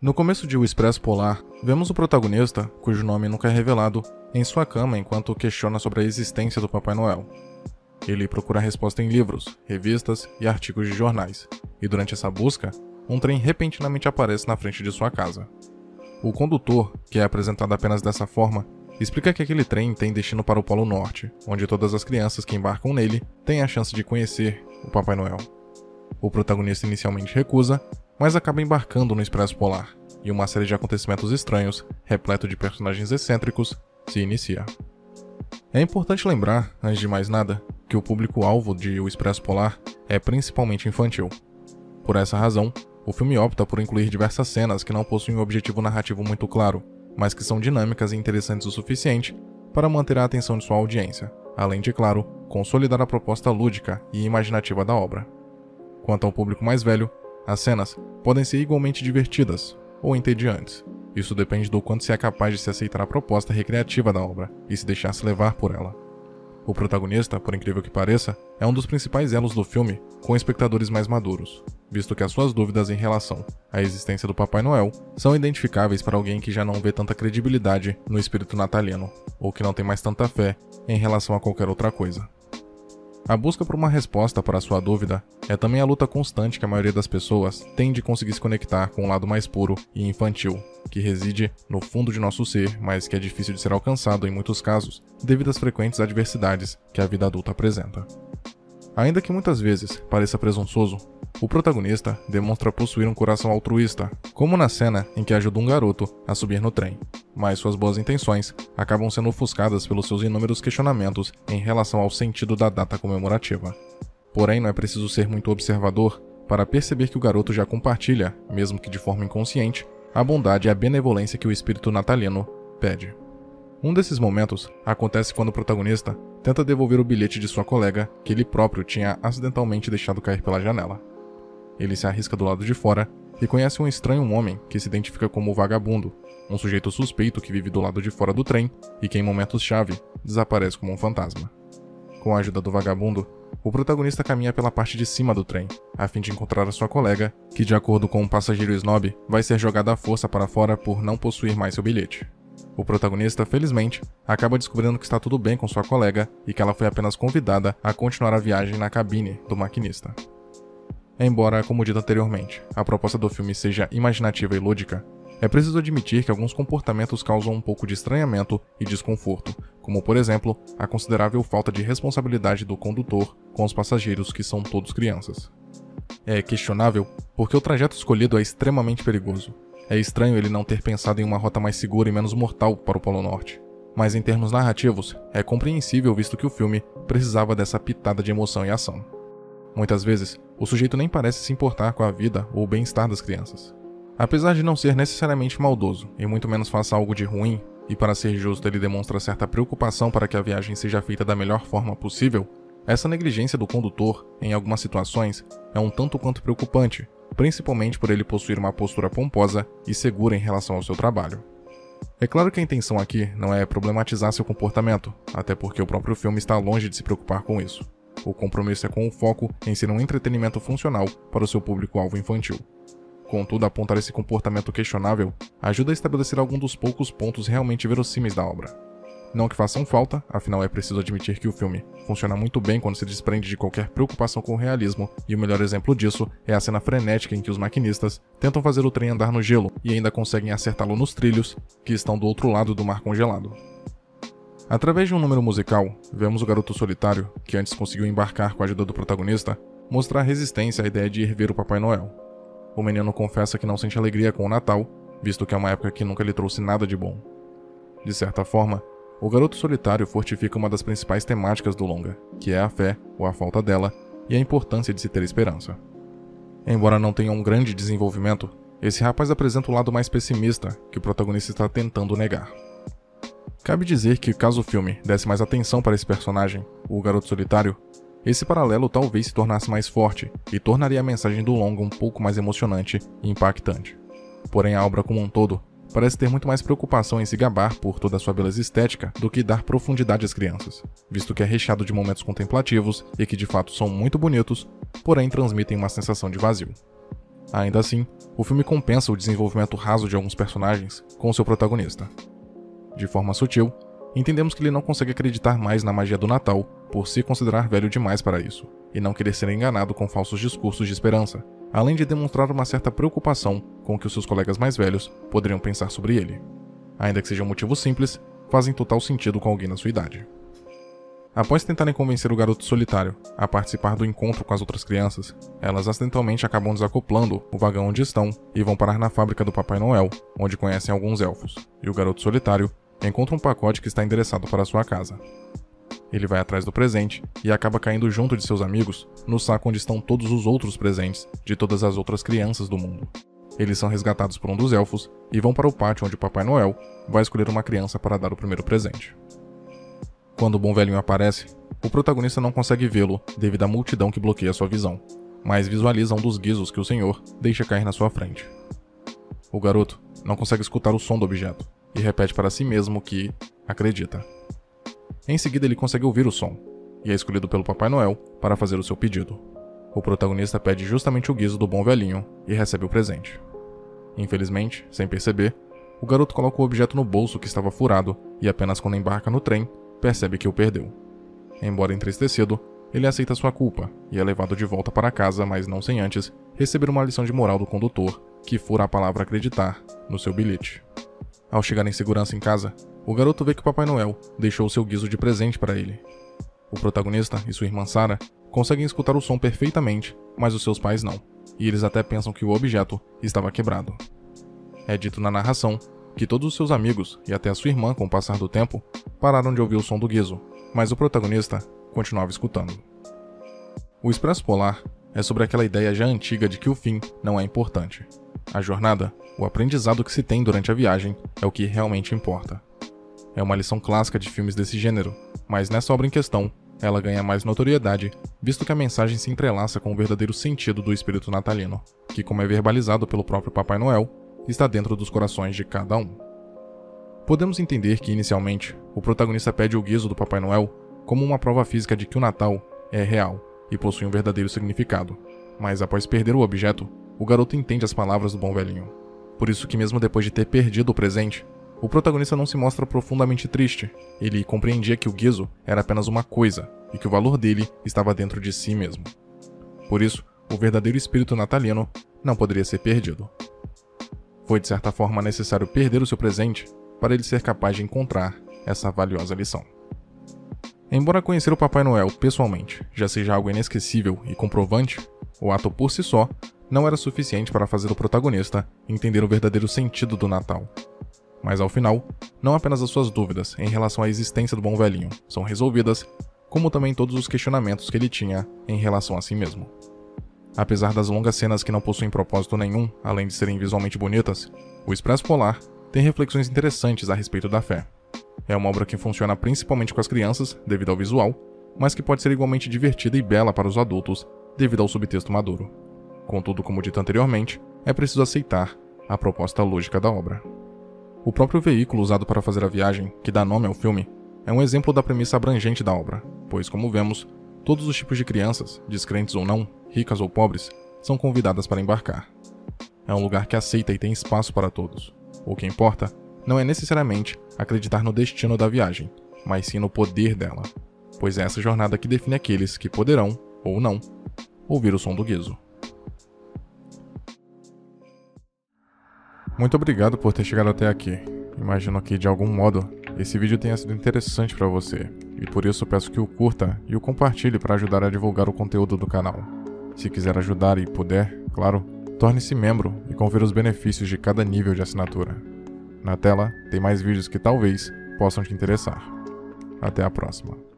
No começo de O Expresso Polar, vemos o protagonista, cujo nome nunca é revelado, em sua cama enquanto questiona sobre a existência do Papai Noel. Ele procura resposta em livros, revistas e artigos de jornais, e durante essa busca, um trem repentinamente aparece na frente de sua casa. O condutor, que é apresentado apenas dessa forma, explica que aquele trem tem destino para o Polo Norte, onde todas as crianças que embarcam nele têm a chance de conhecer o Papai Noel. O protagonista inicialmente recusa, mas acaba embarcando no Expresso Polar, e uma série de acontecimentos estranhos, repleto de personagens excêntricos, se inicia. É importante lembrar, antes de mais nada, que o público-alvo de O Expresso Polar é principalmente infantil. Por essa razão, o filme opta por incluir diversas cenas que não possuem um objetivo narrativo muito claro, mas que são dinâmicas e interessantes o suficiente para manter a atenção de sua audiência, além de, claro, consolidar a proposta lúdica e imaginativa da obra. Quanto ao público mais velho, as cenas podem ser igualmente divertidas ou entediantes. Isso depende do quanto se é capaz de se aceitar a proposta recreativa da obra e se deixar se levar por ela. O protagonista, por incrível que pareça, é um dos principais elos do filme com espectadores mais maduros, visto que as suas dúvidas em relação à existência do Papai Noel são identificáveis para alguém que já não vê tanta credibilidade no espírito natalino, ou que não tem mais tanta fé em relação a qualquer outra coisa. A busca por uma resposta para a sua dúvida é também a luta constante que a maioria das pessoas tem de conseguir se conectar com o lado mais puro e infantil, que reside no fundo de nosso ser, mas que é difícil de ser alcançado em muitos casos, devido às frequentes adversidades que a vida adulta apresenta. Ainda que muitas vezes pareça presunçoso, o protagonista demonstra possuir um coração altruísta, como na cena em que ajuda um garoto a subir no trem, mas suas boas intenções acabam sendo ofuscadas pelos seus inúmeros questionamentos em relação ao sentido da data comemorativa. Porém, não é preciso ser muito observador para perceber que o garoto já compartilha, mesmo que de forma inconsciente, a bondade e a benevolência que o espírito natalino pede. Um desses momentos acontece quando o protagonista tenta devolver o bilhete de sua colega que ele próprio tinha acidentalmente deixado cair pela janela. Ele se arrisca do lado de fora e conhece um estranho homem que se identifica como o Vagabundo, um sujeito suspeito que vive do lado de fora do trem e que em momentos-chave desaparece como um fantasma. Com a ajuda do Vagabundo, o protagonista caminha pela parte de cima do trem, a fim de encontrar a sua colega, que de acordo com um passageiro snob, vai ser jogada à força para fora por não possuir mais seu bilhete. O protagonista, felizmente, acaba descobrindo que está tudo bem com sua colega e que ela foi apenas convidada a continuar a viagem na cabine do maquinista. Embora, como dito anteriormente, a proposta do filme seja imaginativa e lúdica, é preciso admitir que alguns comportamentos causam um pouco de estranhamento e desconforto, como por exemplo, a considerável falta de responsabilidade do condutor com os passageiros que são todos crianças. É questionável porque o trajeto escolhido é extremamente perigoso. É estranho ele não ter pensado em uma rota mais segura e menos mortal para o Polo Norte. Mas em termos narrativos, é compreensível visto que o filme precisava dessa pitada de emoção e ação. Muitas vezes, o sujeito nem parece se importar com a vida ou o bem-estar das crianças. Apesar de não ser necessariamente maldoso, e muito menos faça algo de ruim, e para ser justo ele demonstra certa preocupação para que a viagem seja feita da melhor forma possível, essa negligência do condutor, em algumas situações, é um tanto quanto preocupante, principalmente por ele possuir uma postura pomposa e segura em relação ao seu trabalho. É claro que a intenção aqui não é problematizar seu comportamento, até porque o próprio filme está longe de se preocupar com isso. O compromisso é com o foco em ser um entretenimento funcional para o seu público-alvo infantil. Contudo, apontar esse comportamento questionável ajuda a estabelecer algum dos poucos pontos realmente verossímeis da obra. Não que façam falta, afinal é preciso admitir que o filme funciona muito bem quando se desprende de qualquer preocupação com o realismo, e o melhor exemplo disso é a cena frenética em que os maquinistas tentam fazer o trem andar no gelo e ainda conseguem acertá-lo nos trilhos, que estão do outro lado do mar congelado. Através de um número musical, vemos o garoto solitário, que antes conseguiu embarcar com a ajuda do protagonista, mostrar resistência à ideia de ir ver o Papai Noel. O menino confessa que não sente alegria com o Natal, visto que é uma época que nunca lhe trouxe nada de bom. De certa forma, o garoto solitário fortifica uma das principais temáticas do longa, que é a fé, ou a falta dela, e a importância de se ter esperança. Embora não tenha um grande desenvolvimento, esse rapaz apresenta o lado mais pessimista que o protagonista está tentando negar. Cabe dizer que, caso o filme desse mais atenção para esse personagem, o garoto solitário, esse paralelo talvez se tornasse mais forte e tornaria a mensagem do longa um pouco mais emocionante e impactante. Porém, a obra como um todo parece ter muito mais preocupação em se gabar por toda a sua beleza estética do que dar profundidade às crianças, visto que é recheado de momentos contemplativos e que de fato são muito bonitos, porém transmitem uma sensação de vazio. Ainda assim, o filme compensa o desenvolvimento raso de alguns personagens com seu protagonista. De forma sutil, entendemos que ele não consegue acreditar mais na magia do Natal por se considerar velho demais para isso, e não querer ser enganado com falsos discursos de esperança, além de demonstrar uma certa preocupação com o que os seus colegas mais velhos poderiam pensar sobre ele. Ainda que sejam motivos simples, fazem total sentido com alguém na sua idade. Após tentarem convencer o garoto solitário a participar do encontro com as outras crianças, elas acidentalmente acabam desacoplando o vagão onde estão e vão parar na fábrica do Papai Noel, onde conhecem alguns elfos, e o garoto solitário encontra um pacote que está endereçado para sua casa. Ele vai atrás do presente e acaba caindo junto de seus amigos no saco onde estão todos os outros presentes de todas as outras crianças do mundo. Eles são resgatados por um dos elfos e vão para o pátio onde o Papai Noel vai escolher uma criança para dar o primeiro presente. Quando o bom velhinho aparece, o protagonista não consegue vê-lo devido à multidão que bloqueia sua visão, mas visualiza um dos guizos que o senhor deixa cair na sua frente. O garoto não consegue escutar o som do objeto e repete para si mesmo que acredita. Em seguida ele consegue ouvir o som, e é escolhido pelo Papai Noel para fazer o seu pedido. O protagonista pede justamente o guizo do bom velhinho e recebe o presente. Infelizmente, sem perceber, o garoto coloca o objeto no bolso que estava furado e apenas quando embarca no trem, percebe que o perdeu. Embora entristecido, ele aceita sua culpa e é levado de volta para casa, mas não sem antes receber uma lição de moral do condutor, que fura a palavra acreditar no seu bilhete. Ao chegar em segurança em casa, o garoto vê que o Papai Noel deixou o seu guizo de presente para ele. O protagonista e sua irmã Sarah conseguem escutar o som perfeitamente, mas os seus pais não, e eles até pensam que o objeto estava quebrado. É dito na narração que todos os seus amigos, e até a sua irmã com o passar do tempo, pararam de ouvir o som do guizo, mas o protagonista continuava escutando. O Expresso Polar é sobre aquela ideia já antiga de que o fim não é importante. A jornada, o aprendizado que se tem durante a viagem, é o que realmente importa. É uma lição clássica de filmes desse gênero, mas nessa obra em questão, ela ganha mais notoriedade, visto que a mensagem se entrelaça com o verdadeiro sentido do espírito natalino, que, como é verbalizado pelo próprio Papai Noel, está dentro dos corações de cada um. Podemos entender que, inicialmente, o protagonista pede o guizo do Papai Noel como uma prova física de que o Natal é real e possui um verdadeiro significado, mas após perder o objeto, o garoto entende as palavras do bom velhinho. Por isso que mesmo depois de ter perdido o presente, o protagonista não se mostra profundamente triste. Ele compreendia que o guizo era apenas uma coisa e que o valor dele estava dentro de si mesmo. Por isso, o verdadeiro espírito natalino não poderia ser perdido. Foi de certa forma necessário perder o seu presente para ele ser capaz de encontrar essa valiosa lição. Embora conhecer o Papai Noel pessoalmente já seja algo inesquecível e comprovante, o ato por si só não era suficiente para fazer o protagonista entender o verdadeiro sentido do Natal. Mas ao final, não apenas as suas dúvidas em relação à existência do bom velhinho são resolvidas, como também todos os questionamentos que ele tinha em relação a si mesmo. Apesar das longas cenas que não possuem propósito nenhum, além de serem visualmente bonitas, o Expresso Polar tem reflexões interessantes a respeito da fé. É uma obra que funciona principalmente com as crianças, devido ao visual, mas que pode ser igualmente divertida e bela para os adultos, devido ao subtexto maduro. Contudo, como dito anteriormente, é preciso aceitar a proposta lógica da obra. O próprio veículo usado para fazer a viagem, que dá nome ao filme, é um exemplo da premissa abrangente da obra, pois, como vemos, todos os tipos de crianças, descrentes ou não, ricas ou pobres, são convidadas para embarcar. É um lugar que aceita e tem espaço para todos. O que importa não é necessariamente acreditar no destino da viagem, mas sim no poder dela, pois é essa jornada que define aqueles que poderão, ou não, ouvir o som do guizo. Muito obrigado por ter chegado até aqui. Imagino que, de algum modo, esse vídeo tenha sido interessante para você, e por isso peço que o curta e o compartilhe para ajudar a divulgar o conteúdo do canal. Se quiser ajudar e puder, claro, torne-se membro e confira os benefícios de cada nível de assinatura. Na tela, tem mais vídeos que talvez possam te interessar. Até a próxima.